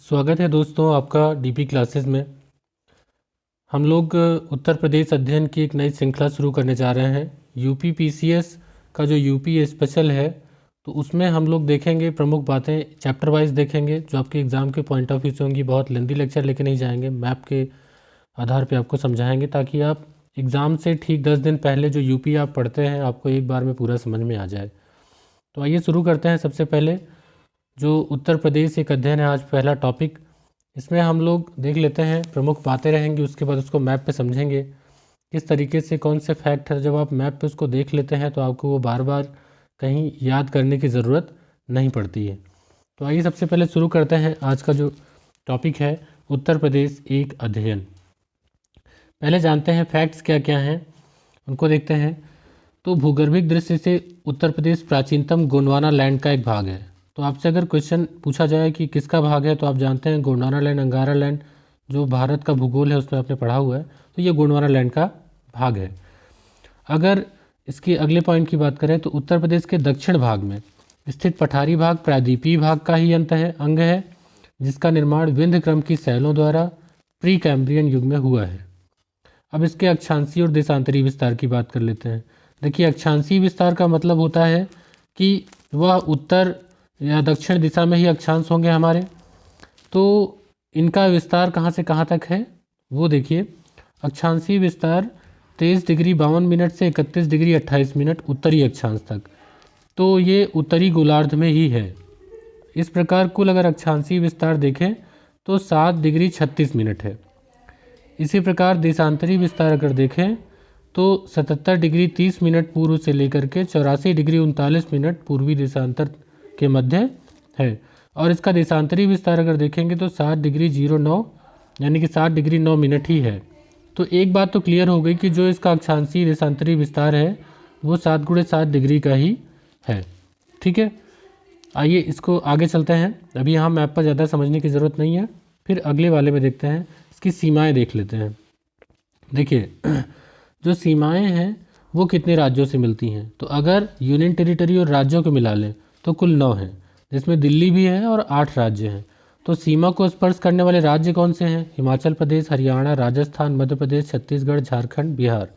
स्वागत है दोस्तों आपका डीपी क्लासेस में। हम लोग उत्तर प्रदेश अध्ययन की एक नई श्रृंखला शुरू करने जा रहे हैं। यूपी पीसीएस का जो यूपी स्पेशल है तो उसमें हम लोग देखेंगे प्रमुख बातें, चैप्टर वाइज देखेंगे जो आपके एग्ज़ाम के पॉइंट ऑफ व्यू से होंगी। बहुत लेंदी लेक्चर लेके नहीं जाएंगे, मैप के आधार पे आपको समझाएंगे ताकि आप एग्ज़ाम से ठीक 10 दिन पहले जो यूपी आप पढ़ते हैं आपको एक बार में पूरा समझ में आ जाए। तो आइए शुरू करते हैं। सबसे पहले जो उत्तर प्रदेश एक अध्ययन है, आज पहला टॉपिक, इसमें हम लोग देख लेते हैं प्रमुख बातें रहेंगी, उसके बाद उसको मैप पे समझेंगे किस तरीके से कौन से फैक्ट है। जब आप मैप पे उसको देख लेते हैं तो आपको वो बार बार कहीं याद करने की ज़रूरत नहीं पड़ती है। तो आइए सबसे पहले शुरू करते हैं आज का जो टॉपिक है, उत्तर प्रदेश एक अध्ययन। पहले जानते हैं फैक्ट्स क्या क्या हैं, उनको देखते हैं। तो भूगर्भिक दृष्टि से उत्तर प्रदेश प्राचीनतम गोंडवाना लैंड का एक भाग है। तो आपसे अगर क्वेश्चन पूछा जाए कि किसका भाग है तो आप जानते हैं गोंडवाना लैंड, अंगारा लैंड, जो भारत का भूगोल है उसमें आपने पढ़ा हुआ है, तो ये गोंडवाना लैंड का भाग है। अगर इसके अगले पॉइंट की बात करें तो उत्तर प्रदेश के दक्षिण भाग में स्थित पठारी भाग प्रायद्वीपीय भाग का ही अंग है, जिसका निर्माण विंध्य क्रम की शैलों द्वारा प्री कैम्ब्रियन युग में हुआ है। अब इसके अक्षांशीय और देशांतरी विस्तार की बात कर लेते हैं। देखिए, अक्षांशीय विस्तार का मतलब होता है कि वह उत्तर या दक्षिण दिशा में ही अक्षांश होंगे हमारे। तो इनका विस्तार कहाँ से कहाँ तक है वो देखिए। अक्षांशीय विस्तार 23 डिग्री 52 मिनट से 31 डिग्री 28 मिनट उत्तरी अक्षांश तक, तो ये उत्तरी गोलार्ध में ही है। इस प्रकार कुल अगर अक्षांशीय विस्तार देखें तो 7 डिग्री 36 मिनट है। इसी प्रकार देशांतरी विस्तार अगर देखें तो 77 डिग्री 30 मिनट पूर्व से लेकर के 84 डिग्री 39 मिनट पूर्वी देशांतर के मध्य है। और इसका देशांतरी विस्तार अगर देखेंगे तो 7 डिग्री 09 यानी कि 7 डिग्री 9 मिनट ही है। तो एक बात तो क्लियर हो गई कि जो इसका अक्षांशीय देशांतरी विस्तार है वो 7 गुणे 7 डिग्री का ही है। ठीक है, आइए इसको आगे चलते हैं। अभी यहाँ मैप पर ज़्यादा समझने की ज़रूरत नहीं है, फिर अगले वाले में देखते हैं। इसकी सीमाएं देख लेते हैं। देखिए, जो सीमाएं हैं वो कितने राज्यों से मिलती हैं। तो अगर यूनियन टेरिटरी और राज्यों को मिला लें तो कुल 9 हैं, जिसमें दिल्ली भी है और 8 राज्य हैं। तो सीमा को स्पर्श करने वाले राज्य कौन से हैं? हिमाचल प्रदेश, हरियाणा, राजस्थान, मध्य प्रदेश, छत्तीसगढ़, झारखंड, बिहार,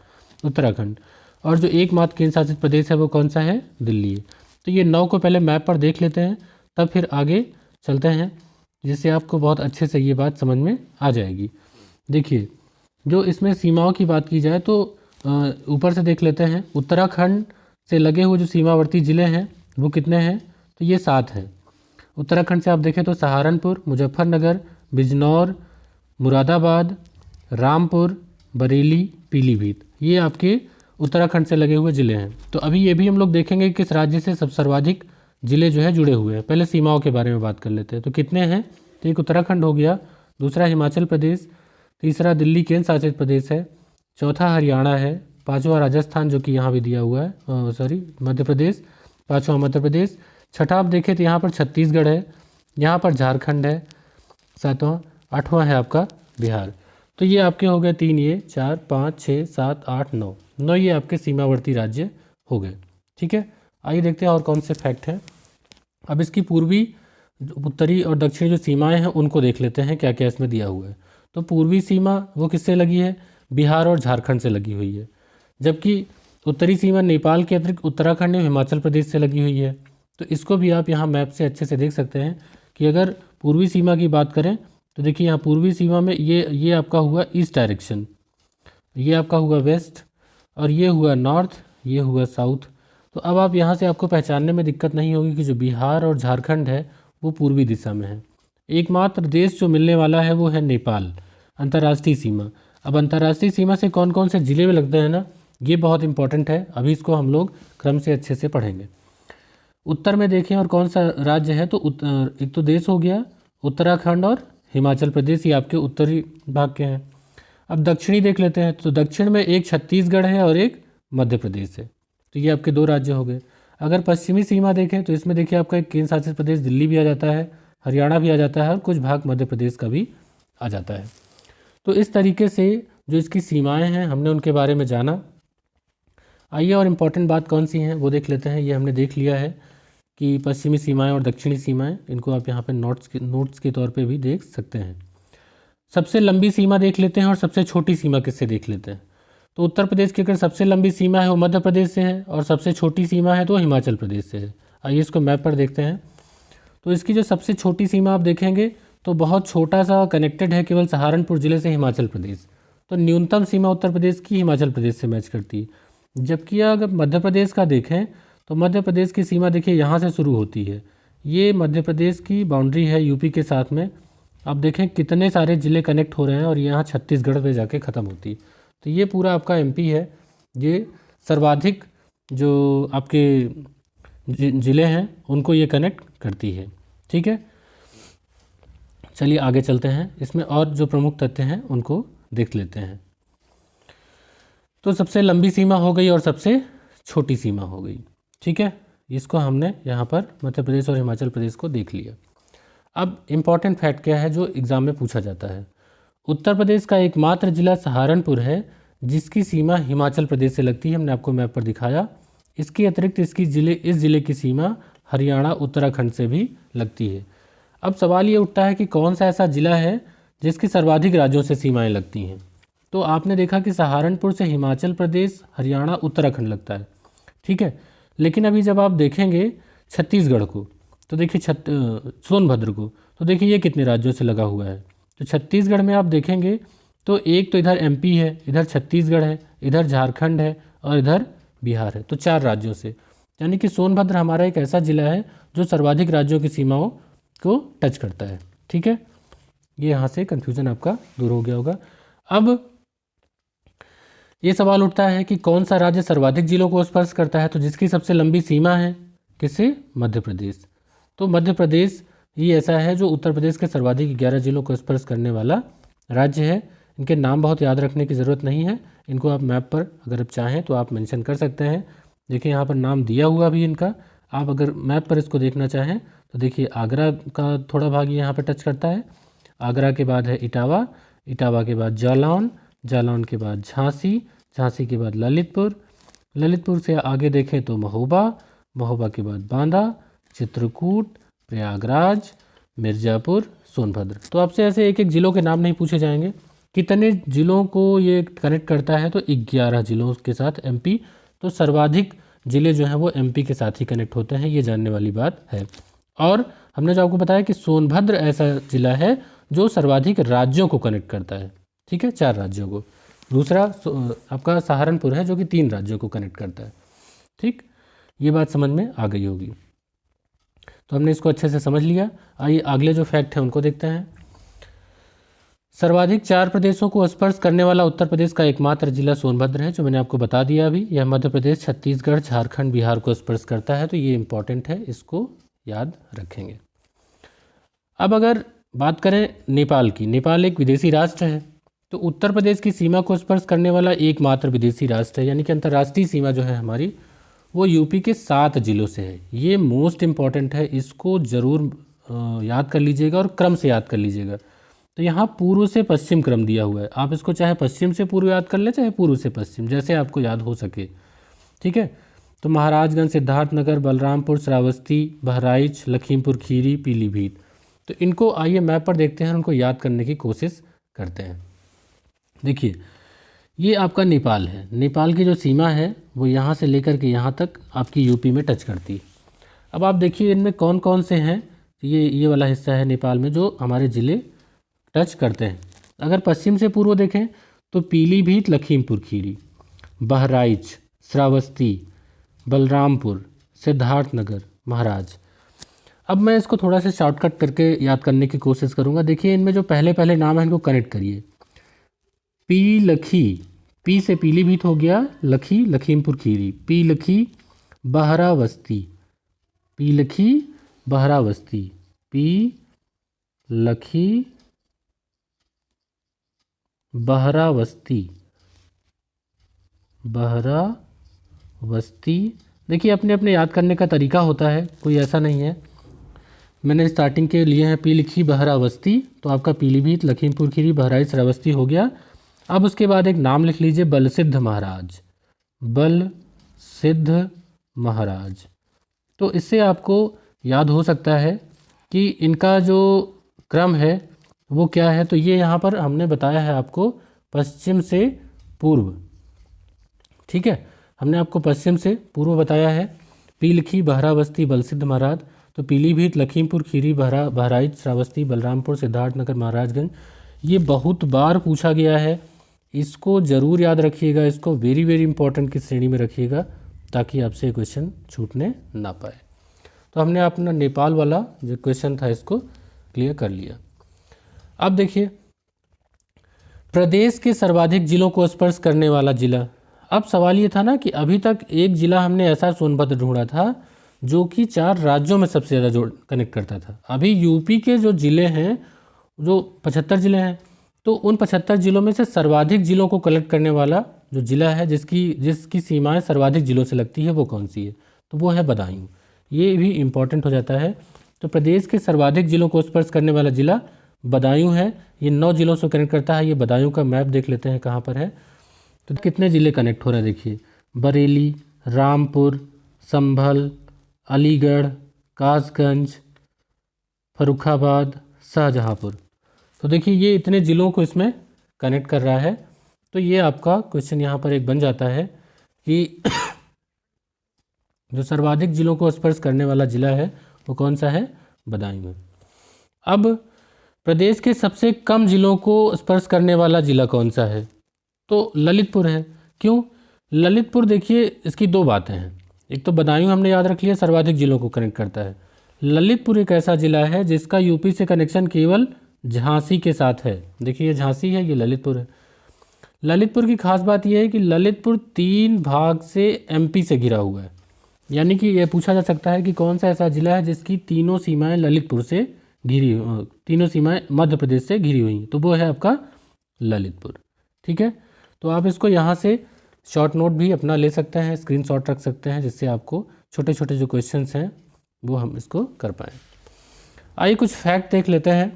उत्तराखंड। और जो एकमात्र केंद्र शासित प्रदेश है वो कौन सा है? दिल्ली। तो ये 9 को पहले मैप पर देख लेते हैं, तब फिर आगे चलते हैं, जिससे आपको बहुत अच्छे से ये बात समझ में आ जाएगी। देखिए, जो इसमें सीमाओं की बात की जाए तो ऊपर से देख लेते हैं। उत्तराखंड से लगे हुए जो सीमावर्ती ज़िले हैं वो कितने हैं? तो ये 7 हैं। उत्तराखंड से आप देखें तो सहारनपुर, मुजफ्फरनगर, बिजनौर, मुरादाबाद, रामपुर, बरेली, पीलीभीत, ये आपके उत्तराखंड से लगे हुए ज़िले हैं। तो अभी ये भी हम लोग देखेंगे कि किस राज्य से सर्वाधिक ज़िले जो है जुड़े हुए हैं। पहले सीमाओं के बारे में बात कर लेते हैं। तो कितने हैं? तो एक उत्तराखंड हो गया, दूसरा हिमाचल प्रदेश, तीसरा दिल्ली केंद्र शासित प्रदेश है, चौथा हरियाणा है, पांचवा राजस्थान जो कि यहाँ भी दिया हुआ है, मध्य प्रदेश, पांचवा मध्य प्रदेश, छठा आप देखें तो यहाँ पर छत्तीसगढ़ है, यहाँ पर झारखंड है, सातवां, आठवां है आपका बिहार। तो ये आपके हो गए 3, ये 4, 5, 6, 7, 8, 9 ये आपके सीमावर्ती राज्य हो गए। ठीक है, आइए देखते हैं और कौन से फैक्ट हैं। अब इसकी पूर्वी, उत्तरी और दक्षिणी जो सीमाएं हैं उनको देख लेते हैं क्या क्या इसमें दिया हुआ है। तो पूर्वी सीमा वो किससे लगी है? बिहार और झारखंड से लगी हुई है, जबकि उत्तरी सीमा नेपाल के अतिरिक्त उत्तराखंड और हिमाचल प्रदेश से लगी हुई है। तो इसको भी आप यहाँ मैप से अच्छे से देख सकते हैं कि अगर पूर्वी सीमा की बात करें तो देखिए यहाँ पूर्वी सीमा में ये आपका हुआ ईस्ट डायरेक्शन, ये आपका हुआ वेस्ट, और ये हुआ नॉर्थ, ये हुआ साउथ। तो अब आप यहाँ से आपको पहचानने में दिक्कत नहीं होगी कि जो बिहार और झारखंड है वो पूर्वी दिशा में है। एकमात्र देश जो मिलने वाला है वो है नेपाल, अंतर्राष्ट्रीय सीमा। अब अंतर्राष्ट्रीय सीमा से कौन कौन से ज़िले में लगते हैं ना, ये बहुत इंपॉर्टेंट है। अभी इसको हम लोग क्रम से अच्छे से पढ़ेंगे। उत्तर में देखें और कौन सा राज्य है, तो एक तो देश हो गया उत्तराखंड और हिमाचल प्रदेश, ये आपके उत्तरी भाग के हैं। अब दक्षिणी देख लेते हैं। तो दक्षिण में एक छत्तीसगढ़ है और एक मध्य प्रदेश है, तो ये आपके 2 राज्य हो गए। अगर पश्चिमी सीमा देखें तो इसमें देखिए आपका एक केंद्र शासित प्रदेश दिल्ली भी आ जाता है, हरियाणा भी आ जाता है और कुछ भाग मध्य प्रदेश का भी आ जाता है। तो इस तरीके से जो इसकी सीमाएं हैं हमने उनके बारे में जाना। आइए और इम्पॉर्टेंट बात कौन सी हैं वो देख लेते हैं। ये हमने देख लिया है कि पश्चिमी सीमाएं और दक्षिणी सीमाएं, इनको आप यहाँ पे नोट्स के तौर पे भी देख सकते हैं। सबसे लंबी सीमा देख लेते हैं और सबसे छोटी सीमा किससे देख लेते हैं। तो उत्तर प्रदेश की अगर सबसे लंबी सीमा है वो मध्य प्रदेश से है और सबसे छोटी सीमा है तो हिमाचल प्रदेश से है। आइए इसको मैप पर देखते हैं। तो इसकी जो सबसे छोटी सीमा आप देखेंगे तो बहुत छोटा सा कनेक्टेड है केवल सहारनपुर ज़िले से हिमाचल प्रदेश। तो न्यूनतम सीमा उत्तर प्रदेश की हिमाचल प्रदेश से मैच करती है। जबकि अगर मध्य प्रदेश का देखें तो मध्य प्रदेश की सीमा देखिए यहाँ से शुरू होती है। ये मध्य प्रदेश की बाउंड्री है यूपी के साथ में। आप देखें कितने सारे ज़िले कनेक्ट हो रहे हैं और यहाँ छत्तीसगढ़ पे जाके ख़त्म होती है। तो ये पूरा आपका एमपी है। ये सर्वाधिक जो आपके ज़िले हैं उनको ये कनेक्ट करती है। ठीक है, चलिए आगे चलते हैं। इसमें और जो प्रमुख तथ्य हैं उनको देख लेते हैं। तो सबसे लंबी सीमा हो गई और सबसे छोटी सीमा हो गई। ठीक है, इसको हमने यहाँ पर मध्य प्रदेश और हिमाचल प्रदेश को देख लिया। अब इम्पॉर्टेंट फैक्ट क्या है जो एग्ज़ाम में पूछा जाता है। उत्तर प्रदेश का एकमात्र ज़िला सहारनपुर है जिसकी सीमा हिमाचल प्रदेश से लगती है। हमने आपको मैप पर दिखाया। इसके अतिरिक्त इस ज़िले की सीमा हरियाणा उत्तराखंड से भी लगती है। अब सवाल ये उठता है कि कौन सा ऐसा ज़िला है जिसकी सर्वाधिक राज्यों से सीमाएं लगती हैं। तो आपने देखा कि सहारनपुर से हिमाचल प्रदेश, हरियाणा, उत्तराखंड लगता है। ठीक है, लेकिन अभी जब आप देखेंगे छत्तीसगढ़ को तो देखिए सोनभद्र को तो देखिए ये कितने राज्यों से लगा हुआ है। तो छत्तीसगढ़ में आप देखेंगे तो एक तो इधर एमपी है, इधर छत्तीसगढ़ है, इधर झारखंड है और इधर बिहार है। तो 4 राज्यों से, यानी कि सोनभद्र हमारा एक ऐसा ज़िला है जो सर्वाधिक राज्यों की सीमाओं को टच करता है। ठीक है, ये यहाँ से कन्फ्यूज़न आपका दूर हो गया होगा। अब ये सवाल उठता है कि कौन सा राज्य सर्वाधिक जिलों को स्पर्श करता है। तो जिसकी सबसे लंबी सीमा है किससे? मध्य प्रदेश। तो मध्य प्रदेश ये ऐसा है जो उत्तर प्रदेश के सर्वाधिक 11 जिलों को स्पर्श करने वाला राज्य है। इनके नाम बहुत याद रखने की ज़रूरत नहीं है, इनको आप मैप पर अगर आप चाहें तो आप मेंशन कर सकते हैं। देखिए यहाँ पर नाम दिया हुआ भी इनका, आप अगर मैप पर इसको देखना चाहें तो देखिए आगरा का थोड़ा भाग यहाँ पर टच करता है। आगरा के बाद है इटावा, इटावा के बाद जालौन, जालौन के बाद झांसी, झांसी के बाद ललितपुर, ललितपुर से आगे देखें तो महोबा, महोबा के बाद बांदा, चित्रकूट, प्रयागराज, मिर्ज़ापुर, सोनभद्र। तो आपसे ऐसे एक एक ज़िलों के नाम नहीं पूछे जाएंगे। कितने ज़िलों को ये कनेक्ट करता है? तो 11 ज़िलों के साथ एमपी। तो सर्वाधिक ज़िले जो हैं वो एमपी के साथ ही कनेक्ट होते हैं, ये जानने वाली बात है। और हमने जो आपको बताया कि सोनभद्र ऐसा ज़िला है जो सर्वाधिक राज्यों को कनेक्ट करता है। ठीक है, 4 राज्यों को। दूसरा आपका सहारनपुर है जो कि 3 राज्यों को कनेक्ट करता है। ठीक, ये बात समझ में आ गई होगी। तो हमने इसको अच्छे से समझ लिया। आइए अगले जो फैक्ट है उनको देखते हैं। सर्वाधिक 4 प्रदेशों को स्पर्श करने वाला उत्तर प्रदेश का एकमात्र जिला सोनभद्र है, जो मैंने आपको बता दिया अभी। यह मध्य प्रदेश, छत्तीसगढ़, झारखंड, बिहार को स्पर्श करता है। तो ये इंपॉर्टेंट है, इसको याद रखेंगे। अब अगर बात करें नेपाल की, नेपाल एक विदेशी राष्ट्र है। तो उत्तर प्रदेश की सीमा को स्पर्श करने वाला एकमात्र विदेशी राष्ट्र है, यानी कि अंतर्राष्ट्रीय सीमा जो है हमारी वो यूपी के 7 जिलों से है। ये मोस्ट इम्पॉर्टेंट है, इसको ज़रूर याद कर लीजिएगा और क्रम से याद कर लीजिएगा। तो यहाँ पूर्व से पश्चिम क्रम दिया हुआ है, आप इसको चाहे पश्चिम से पूर्व याद कर लें चाहे पूर्व से पश्चिम, जैसे आपको याद हो सके। ठीक है, तो महाराजगंज, सिद्धार्थनगर, बलरामपुर, श्रावस्ती, बहराइच, लखीमपुर खीरी, पीलीभीत। तो इनको आइए मैप पर देखते हैं, उनको याद करने की कोशिश करते हैं। देखिए ये आपका नेपाल है। नेपाल की जो सीमा है वो यहाँ से लेकर के यहाँ तक आपकी यूपी में टच करती है। अब आप देखिए इनमें कौन कौन से हैं। ये वाला हिस्सा है नेपाल में जो हमारे ज़िले टच करते हैं। अगर पश्चिम से पूर्व देखें तो पीलीभीत, लखीमपुर खीरी, बहराइच, श्रावस्ती, बलरामपुर, सिद्धार्थनगर, महाराज। अब मैं इसको थोड़ा सा शॉर्टकट करके याद करने की कोशिश करूँगा। देखिए इनमें जो पहले पहले नाम है इनको कनेक्ट करिए। पी लखी, पी से पीलीभीत हो गया, लखी लखीमपुर खीरी, पी लखी बहरावस्ती, पी लखी बहरावस्ती, पी लखी बहरावस्ती, बहरावस्ती। देखिए अपने अपने याद करने का तरीका होता है, कोई ऐसा नहीं है। मैंने स्टार्टिंग के लिए हैं पी लिखी बहरावस्ती, तो आपका पीलीभीत, लखीमपुर खीरी, बहराइच, श्रावस्ती हो गया। अब उसके बाद एक नाम लिख लीजिए, बलसिद्ध महाराज, बलसिद्ध महाराज। तो इससे आपको याद हो सकता है कि इनका जो क्रम है वो क्या है। तो ये यहाँ पर हमने बताया है आपको पश्चिम से पूर्व, ठीक है, हमने आपको पश्चिम से पूर्व बताया है। पीलखी, बहरावस्ती, बलसिद्ध, महाराज। तो पीलीभीत, लखीमपुर खीरी, बहराइच, श्रावस्ती, बलरामपुर, सिद्धार्थनगर, महाराजगंज। ये बहुत बार पूछा गया है, इसको ज़रूर याद रखिएगा, इसको वेरी वेरी इंपॉर्टेंट की श्रेणी में रखिएगा ताकि आपसे ये क्वेश्चन छूटने ना पाए। तो हमने अपना नेपाल वाला जो क्वेश्चन था इसको क्लियर कर लिया। अब देखिए, प्रदेश के सर्वाधिक जिलों को स्पर्श करने वाला जिला। अब सवाल ये था ना कि अभी तक एक जिला हमने ऐसा सोनभद्र ढूंढा था जो कि 4 राज्यों में सबसे ज़्यादा जोड़ कनेक्ट करता था। अभी यूपी के जो ज़िले हैं, जो 75 ज़िले हैं, तो उन 75 ज़िलों में से सर्वाधिक ज़िलों को कलेक्ट करने वाला जो ज़िला है जिसकी सीमाएं सर्वाधिक ज़िलों से लगती है वो कौन सी है? तो वो है बदायूं। ये भी इम्पॉर्टेंट हो जाता है। तो प्रदेश के सर्वाधिक ज़िलों को स्पर्श करने वाला ज़िला बदायूं है। ये 9 ज़िलों से कनेक्ट करता है। ये बदायूं का मैप देख लेते हैं कहाँ पर है। तो कितने ज़िले कनेक्ट हो रहे हैं देखिए, बरेली, रामपुर, संभल, अलीगढ़, कासगंज, फर्रुखाबाद, शाहजहाँपुर। तो देखिए ये इतने ज़िलों को इसमें कनेक्ट कर रहा है। तो ये आपका क्वेश्चन यहाँ पर एक बन जाता है कि जो सर्वाधिक ज़िलों को स्पर्श करने वाला ज़िला है वो कौन सा है? बदायूं है। अब प्रदेश के सबसे कम ज़िलों को स्पर्श करने वाला ज़िला कौन सा है? तो ललितपुर है। क्यों? ललितपुर देखिए इसकी 2 बातें हैं। एक तो बदायूं हमने याद रख लिया, सर्वाधिक ज़िलों को कनेक्ट करता है। ललितपुर एक ऐसा ज़िला है जिसका यूपी से कनेक्शन केवल झांसी के साथ है। देखिए ये झांसी है, ये ललितपुर है। ललितपुर की खास बात यह है कि ललितपुर 3 भाग से एमपी से घिरा हुआ है। यानी कि यह पूछा जा सकता है कि कौन सा ऐसा ज़िला है जिसकी तीनों सीमाएं ललितपुर से घिरी, तीनों सीमाएं मध्य प्रदेश से घिरी हुई हैं, तो वो है आपका ललितपुर। ठीक है, तो आप इसको यहाँ से शॉर्ट नोट भी अपना ले सकते हैं, स्क्रीनशॉट रख सकते हैं, जिससे आपको छोटे छोटे जो क्वेश्चंस हैं वो हम इसको कर पाएँ। आइए कुछ फैक्ट देख लेते हैं।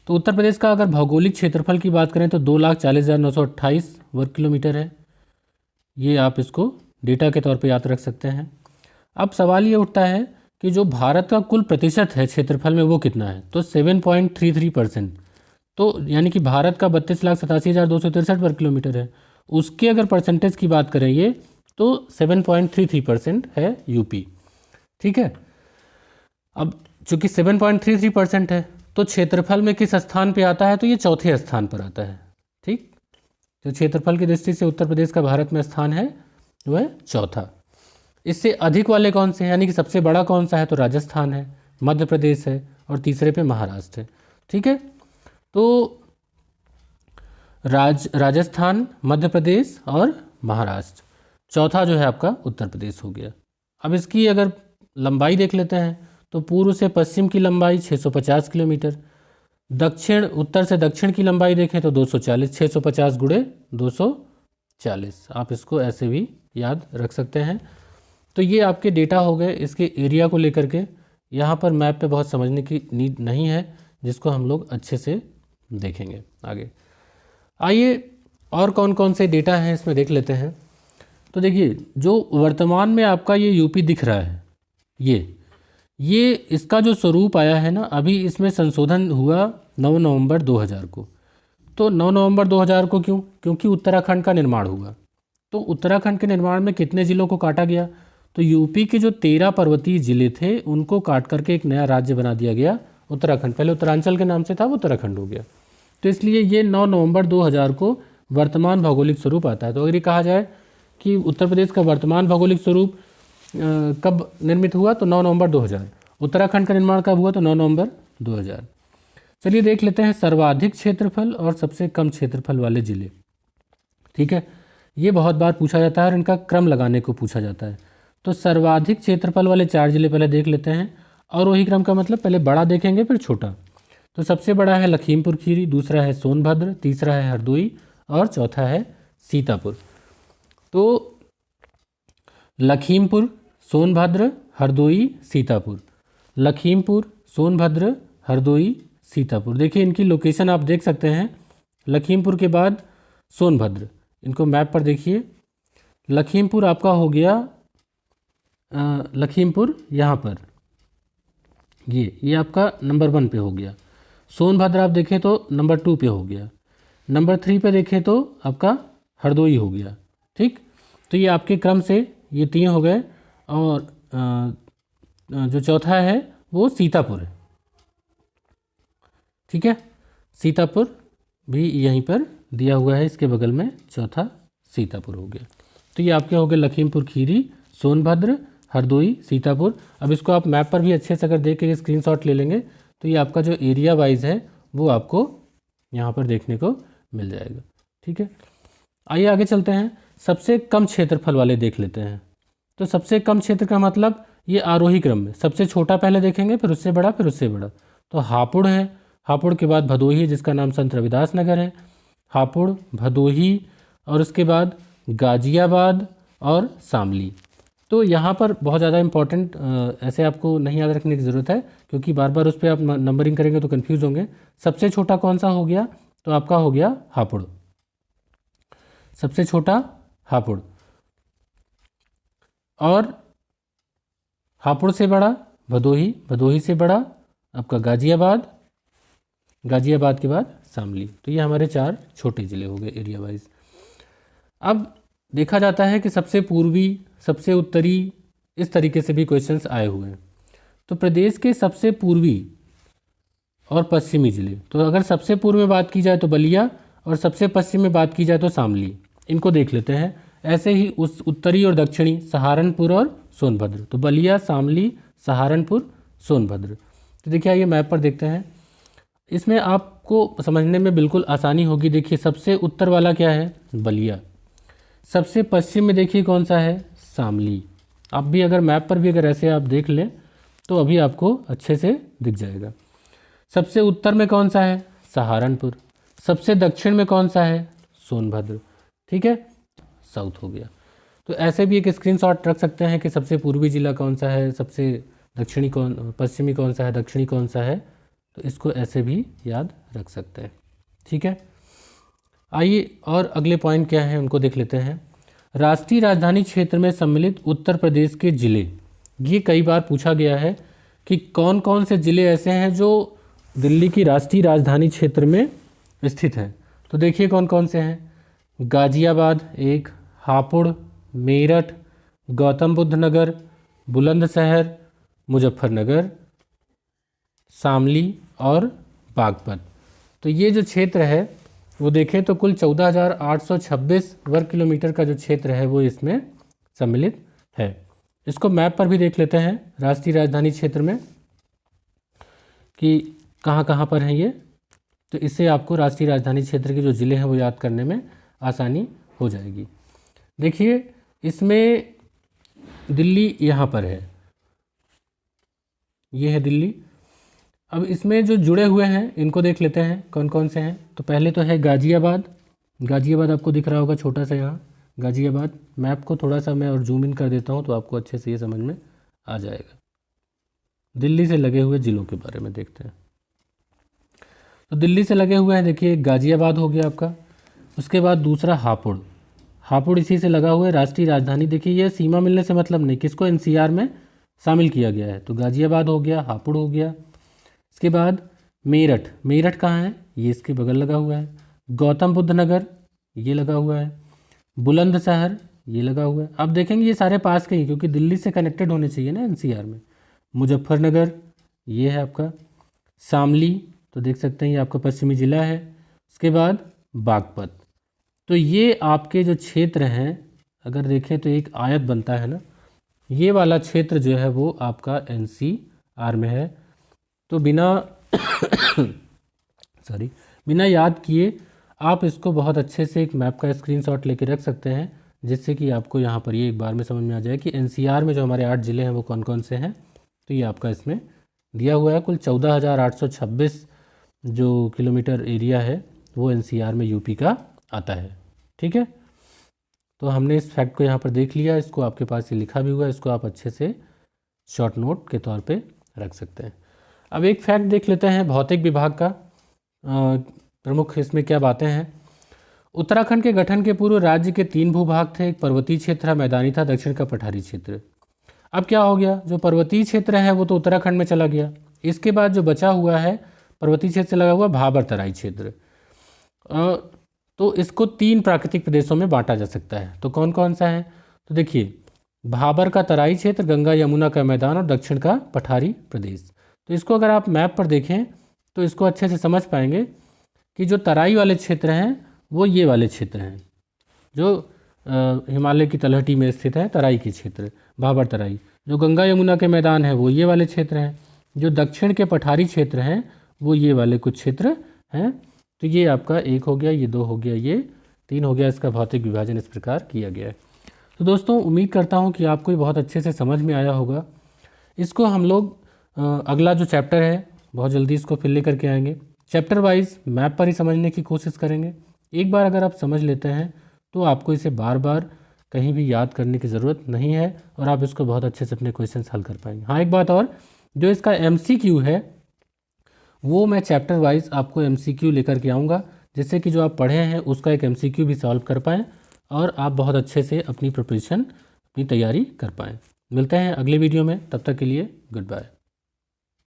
तो उत्तर प्रदेश का अगर भौगोलिक क्षेत्रफल की बात करें तो 2,40,928 वर्ग किलोमीटर है। ये आप इसको डेटा के तौर पे याद रख सकते हैं। अब सवाल ये उठता है कि जो भारत का कुल प्रतिशत है क्षेत्रफल में वो कितना है? तो 7.33%। तो यानी कि भारत का 32,87,263 वर्ग किलोमीटर है। उसके अगर परसेंटेज की बात करें ये तो 7.33% है यूपी। ठीक है, अब चूंकि 7.33% है तो क्षेत्रफल में किस स्थान पे आता है? तो ये चौथे स्थान पर आता है। ठीक, तो क्षेत्रफल की दृष्टि से उत्तर प्रदेश का भारत में स्थान है वो है चौथा। इससे अधिक वाले कौन से हैं, यानी कि सबसे बड़ा कौन सा है? तो राजस्थान है, मध्य प्रदेश है और तीसरे पे महाराष्ट्र है। ठीक है, तो राजस्थान, मध्य प्रदेश और महाराष्ट्र, चौथा जो है आपका उत्तर प्रदेश हो गया। अब इसकी अगर लंबाई देख लेते हैं तो पूर्व से पश्चिम की लंबाई 650 किलोमीटर, दक्षिण उत्तर से दक्षिण की लंबाई देखें तो 240, 650 गुणे 240। आप इसको ऐसे भी याद रख सकते हैं। तो ये आपके डेटा हो गए इसके एरिया को लेकर के। यहाँ पर मैप पे बहुत समझने की नीड नहीं है, जिसको हम लोग अच्छे से देखेंगे आगे। आइए और कौन कौन से डेटा हैं इसमें देख लेते हैं। तो देखिए जो वर्तमान में आपका ये यूपी दिख रहा है, ये इसका जो स्वरूप आया है ना, अभी इसमें संशोधन हुआ 9 नवंबर 2000 को। तो 9 नवंबर 2000 को क्यों? क्योंकि उत्तराखंड का निर्माण हुआ। तो उत्तराखंड के निर्माण में कितने ज़िलों को काटा गया? तो यूपी के जो 13 पर्वतीय ज़िले थे उनको काट करके एक नया राज्य बना दिया गया उत्तराखंड। पहले उत्तरांचल के नाम से था, वो उत्तराखंड हो गया। तो इसलिए ये 9 नवंबर 2000 को वर्तमान भौगोलिक स्वरूप आता है। तो अगर ये कहा जाए कि उत्तर प्रदेश का वर्तमान भौगोलिक स्वरूप कब निर्मित हुआ? तो 9 नवंबर 2000। उत्तराखंड का निर्माण कब हुआ? तो 9 नवंबर 2000। चलिए देख लेते हैं सर्वाधिक क्षेत्रफल और सबसे कम क्षेत्रफल वाले ज़िले। ठीक है, ये बहुत बार पूछा जाता है और इनका क्रम लगाने को पूछा जाता है। तो सर्वाधिक क्षेत्रफल वाले 4 ज़िले पहले देख लेते हैं, और वही क्रम का मतलब पहले बड़ा देखेंगे फिर छोटा। तो सबसे बड़ा है लखीमपुर खीरी, दूसरा है सोनभद्र, तीसरा है हरदोई और चौथा है सीतापुर। तो लखीमपुर, सोनभद्र, हरदोई, सीतापुर, लखीमपुर, सोनभद्र, हरदोई, सीतापुर। देखिए इनकी लोकेशन आप देख सकते हैं। लखीमपुर के बाद सोनभद्र, इनको मैप पर देखिए। लखीमपुर आपका हो गया लखीमपुर यहाँ पर, ये आपका नंबर 1 पे हो गया। सोनभद्र आप देखें तो नंबर 2 पे हो गया। नंबर 3 पे देखें तो आपका हरदोई हो गया। ठीक, तो ये आपके क्रम से ये 3 हो गए। और जो चौथा है वो सीतापुर है। ठीक है, सीतापुर भी यहीं पर दिया हुआ है, इसके बगल में चौथा सीतापुर हो गया। तो ये आपके हो गए लखीमपुर खीरी, सोनभद्र, हरदोई, सीतापुर। अब इसको आप मैप पर भी अच्छे से अगर देख के स्क्रीनशॉट ले लेंगे तो ये आपका जो एरिया वाइज है वो आपको यहाँ पर देखने को मिल जाएगा। ठीक है, आइए आगे चलते हैं। सबसे कम क्षेत्रफल वाले देख लेते हैं। तो सबसे कम क्षेत्र का मतलब ये आरोही क्रम में सबसे छोटा पहले देखेंगे, फिर उससे बड़ा, फिर उससे बड़ा। तो हापुड़ है, हापुड़ के बाद भदोही जिसका नाम संत रविदास नगर है, हापुड़, भदोही, और उसके बाद गाजियाबाद और शामली। तो यहाँ पर बहुत ज़्यादा इंपॉर्टेंट ऐसे आपको नहीं याद रखने की ज़रूरत है, क्योंकि बार बार उस पर आप नंबरिंग करेंगे तो कन्फ्यूज़ होंगे। सबसे छोटा कौन सा हो गया, तो आपका हो गया हापुड़, सबसे छोटा हापुड़। और हापुड़ से बड़ा भदोही, भदोही से बड़ा आपका गाजियाबाद, गाजियाबाद के बाद शामली। तो ये हमारे 4 छोटे ज़िले हो गए एरिया वाइज। अब देखा जाता है कि सबसे पूर्वी, सबसे उत्तरी, इस तरीके से भी क्वेश्चंस आए हुए हैं। तो प्रदेश के सबसे पूर्वी और पश्चिमी ज़िले, तो अगर सबसे पूर्व में बात की जाए तो बलिया, और सबसे पश्चिम में बात की जाए तो शामली। इनको देख लेते हैं। ऐसे ही उस उत्तरी और दक्षिणी सहारनपुर और सोनभद्र। तो बलिया, शामली, सहारनपुर, सोनभद्र। तो देखिए आइए मैप पर देखते हैं। इसमें आपको समझने में बिल्कुल आसानी होगी। देखिए सबसे उत्तर वाला क्या है, बलिया। सबसे पश्चिम में देखिए कौन सा है, शामली। आप भी अगर मैप पर भी अगर ऐसे आप देख लें तो अभी आपको अच्छे से दिख जाएगा। सबसे उत्तर में कौन सा है, सहारनपुर। सबसे दक्षिण में कौन सा है, सोनभद्र। ठीक है, साउथ हो गया। तो ऐसे भी एक स्क्रीनशॉट रख सकते हैं कि सबसे पूर्वी जिला कौन सा है, सबसे दक्षिणी पश्चिमी कौन सा है, दक्षिणी कौन सा है। तो इसको ऐसे भी याद रख सकते हैं। ठीक है, आइए और अगले पॉइंट क्या है उनको देख लेते हैं। राष्ट्रीय राजधानी क्षेत्र में सम्मिलित उत्तर प्रदेश के जिले। ये कई बार पूछा गया है कि कौन कौन से जिले ऐसे हैं जो दिल्ली की राष्ट्रीय राजधानी क्षेत्र में स्थित हैं। तो देखिए कौन कौन से हैं। गाजियाबाद एक, हापुड़, मेरठ, गौतम बुद्ध नगर, बुलंदशहर, मुजफ्फरनगर, शामली और बागपत। तो ये जो क्षेत्र है वो देखें तो कुल 14,826 वर्ग किलोमीटर का जो क्षेत्र है वो इसमें सम्मिलित है। इसको मैप पर भी देख लेते हैं राष्ट्रीय राजधानी क्षेत्र में कि कहाँ कहाँ पर हैं ये। तो इससे आपको राष्ट्रीय राजधानी क्षेत्र के जो ज़िले हैं वो याद करने में आसानी हो जाएगी। देखिए इसमें दिल्ली यहाँ पर है, ये है दिल्ली। अब इसमें जो जुड़े हुए हैं इनको देख लेते हैं कौन कौन से हैं। तो पहले तो है गाजियाबाद। गाजियाबाद आपको दिख रहा होगा छोटा सा यहाँ, गाजियाबाद। मैप को थोड़ा सा मैं और जूम इन कर देता हूँ तो आपको अच्छे से ये समझ में आ जाएगा। दिल्ली से लगे हुए ज़िलों के बारे में देखते हैं। तो दिल्ली से लगे हुए हैं, देखिए गाजियाबाद हो गया आपका। उसके बाद दूसरा हापुड़, हापुड़ इसी से लगा हुआ है। राष्ट्रीय राजधानी देखिए ये सीमा मिलने से मतलब नहीं, किसको एनसीआर में शामिल किया गया है। तो गाजियाबाद हो गया, हापुड़ हो गया। इसके बाद मेरठ, मेरठ कहाँ है, ये इसके बगल लगा हुआ है। गौतम बुद्ध नगर ये लगा हुआ है। बुलंदशहर ये लगा हुआ है। अब देखेंगे ये सारे पास के ही, क्योंकि दिल्ली से कनेक्टेड होने चाहिए ना एनसीआर में। मुजफ्फरनगर ये है आपका। शामली तो देख सकते हैं ये आपका पश्चिमी जिला है। उसके बाद बागपत। तो ये आपके जो क्षेत्र हैं अगर देखें तो एक आयत बनता है ना, ये वाला क्षेत्र जो है वो आपका एनसीआर में है। तो बिना बिना याद किए आप इसको बहुत अच्छे से एक मैप का स्क्रीनशॉट लेके रख सकते हैं, जिससे कि आपको यहाँ पर ये एक बार में समझ में आ जाए कि एनसीआर में जो हमारे 8 ज़िले हैं वो कौन कौन से हैं। तो ये आपका इसमें दिया हुआ है। कुल 14,826 जो किलोमीटर एरिया है वो एनसीआर में यूपी का आता है। ठीक है, तो हमने इस फैक्ट को यहाँ पर देख लिया। इसको आपके पास ये लिखा भी हुआ है, इसको आप अच्छे से शॉर्ट नोट के तौर पे रख सकते हैं। अब एक फैक्ट देख लेते हैं भौतिक विभाग का। प्रमुख इसमें क्या बातें हैं। उत्तराखंड के गठन के पूर्व राज्य के 3 भूभाग थे। एक पर्वतीय क्षेत्र था, मैदानी था, दक्षिण का पठारी क्षेत्र। अब क्या हो गया, जो पर्वतीय क्षेत्र है वो तो उत्तराखंड में चला गया। इसके बाद जो बचा हुआ है पर्वतीय क्षेत्र से लगा हुआ भाबर तराई क्षेत्र, तो इसको 3 प्राकृतिक प्रदेशों में बांटा जा सकता है। तो कौन कौन सा है, तो देखिए भाबर का तराई क्षेत्र, गंगा यमुना का मैदान और दक्षिण का पठारी प्रदेश। तो इसको अगर आप मैप पर देखें तो इसको अच्छे से समझ पाएंगे कि जो तराई वाले क्षेत्र हैं वो ये वाले क्षेत्र हैं, जो हिमालय की तलहटी में स्थित है तराई के क्षेत्र, भाबर तराई। जो गंगा यमुना के मैदान है वो ये वाले क्षेत्र हैं। जो दक्षिण के पठारी क्षेत्र हैं वो ये वाले कुछ क्षेत्र हैं। तो ये आपका 1 हो गया, ये 2 हो गया, ये 3 हो गया। इसका भौतिक विभाजन इस प्रकार किया गया है। तो दोस्तों उम्मीद करता हूँ कि आपको ये बहुत अच्छे से समझ में आया होगा। इसको हम लोग अगला जो चैप्टर है बहुत जल्दी इसको फिर लेकर के आएंगे। चैप्टर वाइज मैप पर ही समझने की कोशिश करेंगे। एक बार अगर आप समझ लेते हैं तो आपको इसे बार बार कहीं भी याद करने की ज़रूरत नहीं है और आप इसको बहुत अच्छे से अपने क्वेश्चंस हल कर पाएंगे। हाँ, एक बात और, जो इसका MCQ है वो मैं चैप्टर वाइज आपको MCQ लेकर के आऊँगा, जिससे कि जो आप पढ़े हैं उसका एक MCQ भी सॉल्व कर पाएँ और आप बहुत अच्छे से अपनी प्रिपरेशन, अपनी तैयारी कर पाएँ। मिलते हैं अगले वीडियो में, तब तक के लिए गुड बाय।